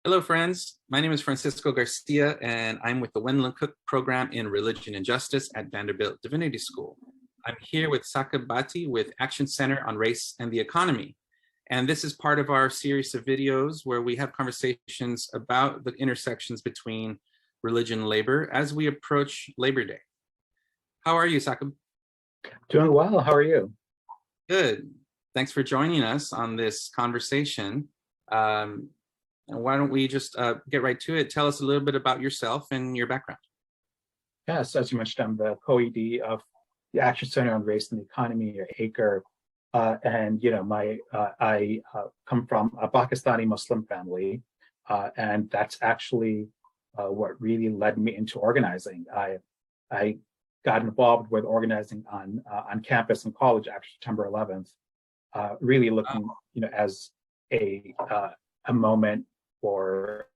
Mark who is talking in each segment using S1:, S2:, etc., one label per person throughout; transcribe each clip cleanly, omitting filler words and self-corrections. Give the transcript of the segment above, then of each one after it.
S1: Hello, friends. My name is Francisco Garcia, and I'm with the Wendell Cook Program in Religion and Justice at Vanderbilt Divinity School. I'm here with Saqib Bhatti with Action Center on Race and the Economy. And this is part of our series of videos where we have conversations about the intersections between religion and labor as we approach Labor Day. How are you, Saqib?
S2: Doing well. How are you?
S1: Good. Thanks for joining us on this conversation. And why don't we just get right to it? Tell us a little bit about yourself and your background.
S2: Yes, as you mentioned, I'm the co-ED of the Action Center on Race and the Economy, or ACRE. I come from a Pakistani Muslim family, and that's actually what really led me into organizing. I got involved with organizing on campus in college after September 11th, really looking, as a moment for,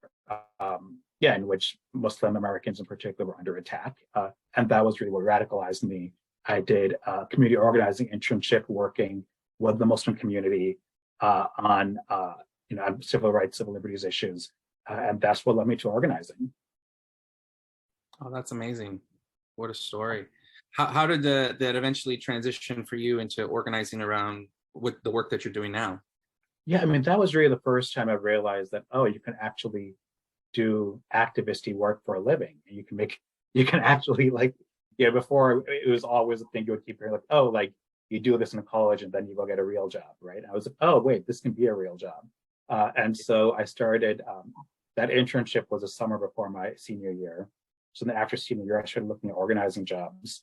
S2: in which Muslim Americans in particular were under attack. And that was really what radicalized me. I did a community organizing internship working with the Muslim community on civil rights, civil liberties issues. And that's what led me to organizing.
S1: Oh, that's amazing. What a story. How did that eventually transition for you into organizing around with the work that you're doing now?
S2: Yeah, I mean, that was really the first time I realized that, you can actually do activisty work for a living. You can actually before it was always a thing you would keep hearing you do this in college and then you go get a real job, right? I was like, oh, wait, this can be a real job. And so I started, that internship was a summer before my senior year. So then after senior year, I started looking at organizing jobs.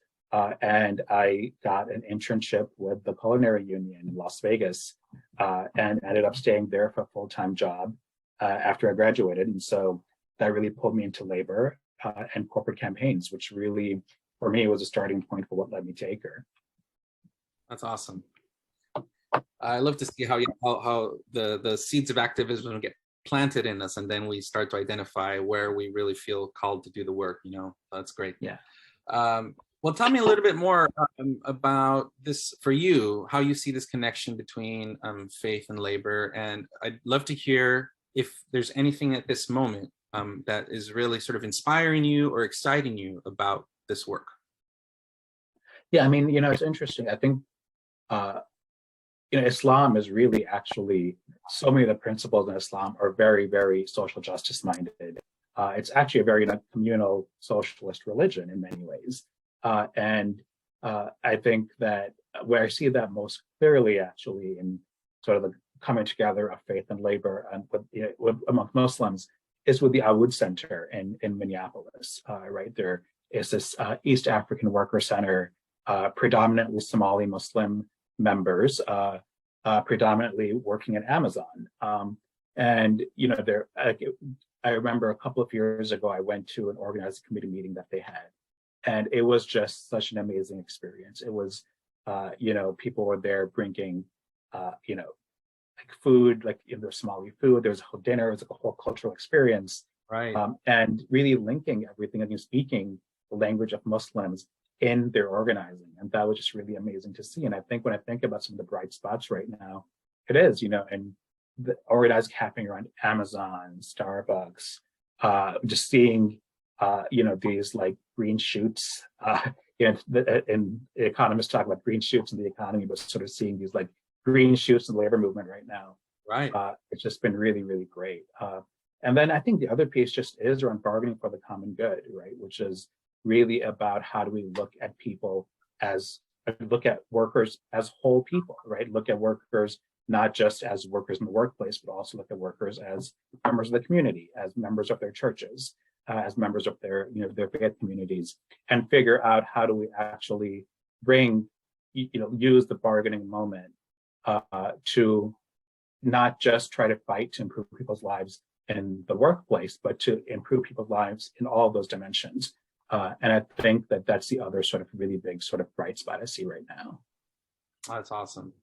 S2: And I got an internship with the Culinary Union in Las Vegas, and ended up staying there for a full-time job after I graduated. And so that really pulled me into labor and corporate campaigns, which really, for me, was a starting point for what led me to ACRE.
S1: That's awesome. I love to see how the seeds of activism get planted in us, and then we start to identify where we really feel called to do the work. That's great.
S2: Yeah.
S1: Well, tell me a little bit more about this for you, how you see this connection between faith and labor. And I'd love to hear if there's anything at this moment that is really sort of inspiring you or exciting you about this work.
S2: Yeah, I mean, it's interesting. I think, Islam is really actually, so many of the principles in Islam are very, very social justice minded. It's actually a very communal socialist religion in many ways. I think that where I see that most clearly actually in sort of the coming together of faith and labor and among Muslims is with the Awood Center in Minneapolis, right? There is this East African Worker Center, predominantly Somali Muslim members, predominantly working at Amazon. I remember a couple of years ago, I went to an organizing committee meeting that they had. And it was just such an amazing experience. It was, people were there bringing, food, there's Somali food, there was a whole dinner, it was a whole cultural experience.
S1: Right.
S2: And really linking everything and speaking the language of Muslims in their organizing. And that was just really amazing to see. And I think when I think about some of the bright spots right now, it is, and the organized happening around Amazon, Starbucks, just seeing these green shoots, and economists talk about green shoots in the economy, but sort of seeing these green shoots in the labor movement right now.
S1: Right.
S2: It's just been really, really great. And then I think the other piece just is around bargaining for the common good, right? Which is really about how do we look at workers as whole people, right? Look at workers not just as workers in the workplace, but also look at workers as members of the community, as members of their churches, as members of their faith communities, and figure out how do we actually use the bargaining moment to not just try to fight to improve people's lives in the workplace, but to improve people's lives in all of those dimensions. And I think that that's the other sort of really big sort of bright spot I see right now.
S1: Oh, that's awesome.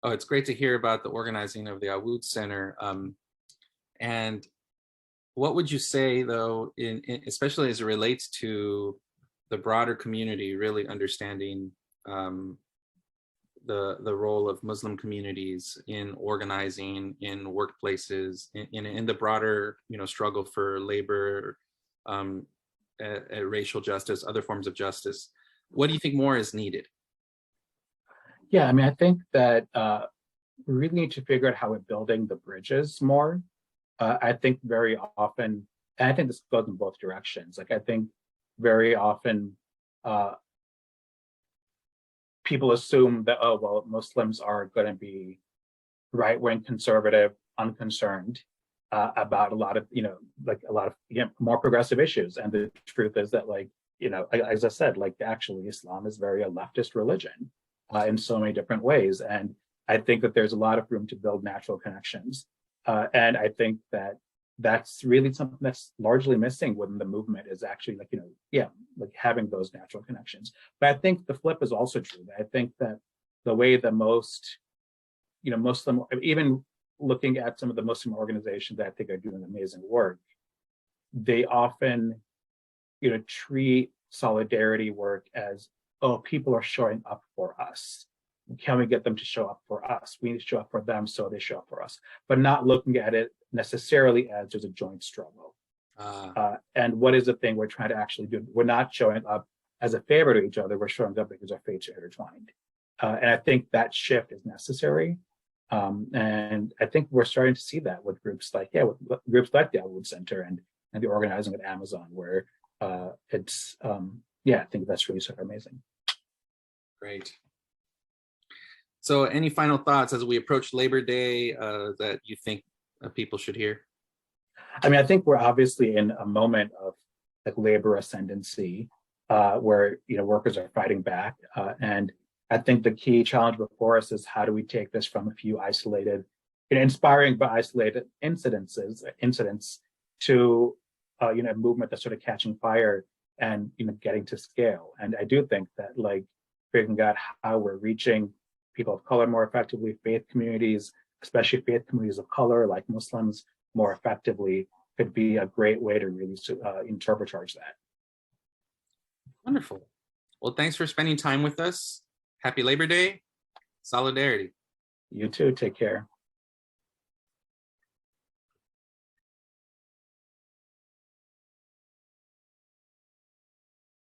S1: Oh, it's great to hear about the organizing of the Awood Center. And what would you say, though, especially as it relates to the broader community really understanding the role of Muslim communities in organizing in workplaces, in the broader, struggle for labor, racial justice, other forms of justice. What do you think more is needed?
S2: Yeah, I mean, I think that we really need to figure out how we're building the bridges more. I think very often, and I think this goes in both directions. Like, I think very often people assume that, oh, well, Muslims are going to be right-wing, conservative, unconcerned about a lot of, more progressive issues. And the truth is that, as I said, actually Islam is very a leftist religion in so many different ways. And I think that there's a lot of room to build natural connections. And I think that that's really something that's largely missing within the movement, is actually having those natural connections. But I think the flip is also true. I think that the way that most, Muslim, even looking at some of the Muslim organizations that I think are doing amazing work, they often, treat solidarity work as, oh, people are showing up for us. Can we get them to show up for us? We need to show up for them, so they show up for us, but not looking at it necessarily as there's a joint struggle. And what is the thing we're trying to actually do? We're not showing up as a favor to each other. We're showing up because our fates are intertwined. And I think that shift is necessary. And I think we're starting to see that with groups like, with groups like the Elwood Center and the organizing at Amazon, where I think that's really sort of amazing.
S1: Great. So any final thoughts as we approach Labor Day that you think people should hear?
S2: I mean, I think we're obviously in a moment of labor ascendancy where, workers are fighting back. And I think the key challenge before us is, how do we take this from a few isolated, inspiring but isolated incidents to, a movement that's sort of catching fire and, getting to scale. And I do think that figuring out how we're reaching people of color more effectively, faith communities, especially faith communities of color like Muslims, more effectively, could be a great way to really turbocharge that.
S1: Wonderful. Well, thanks for spending time with us. Happy Labor Day. Solidarity.
S2: You too. Take care.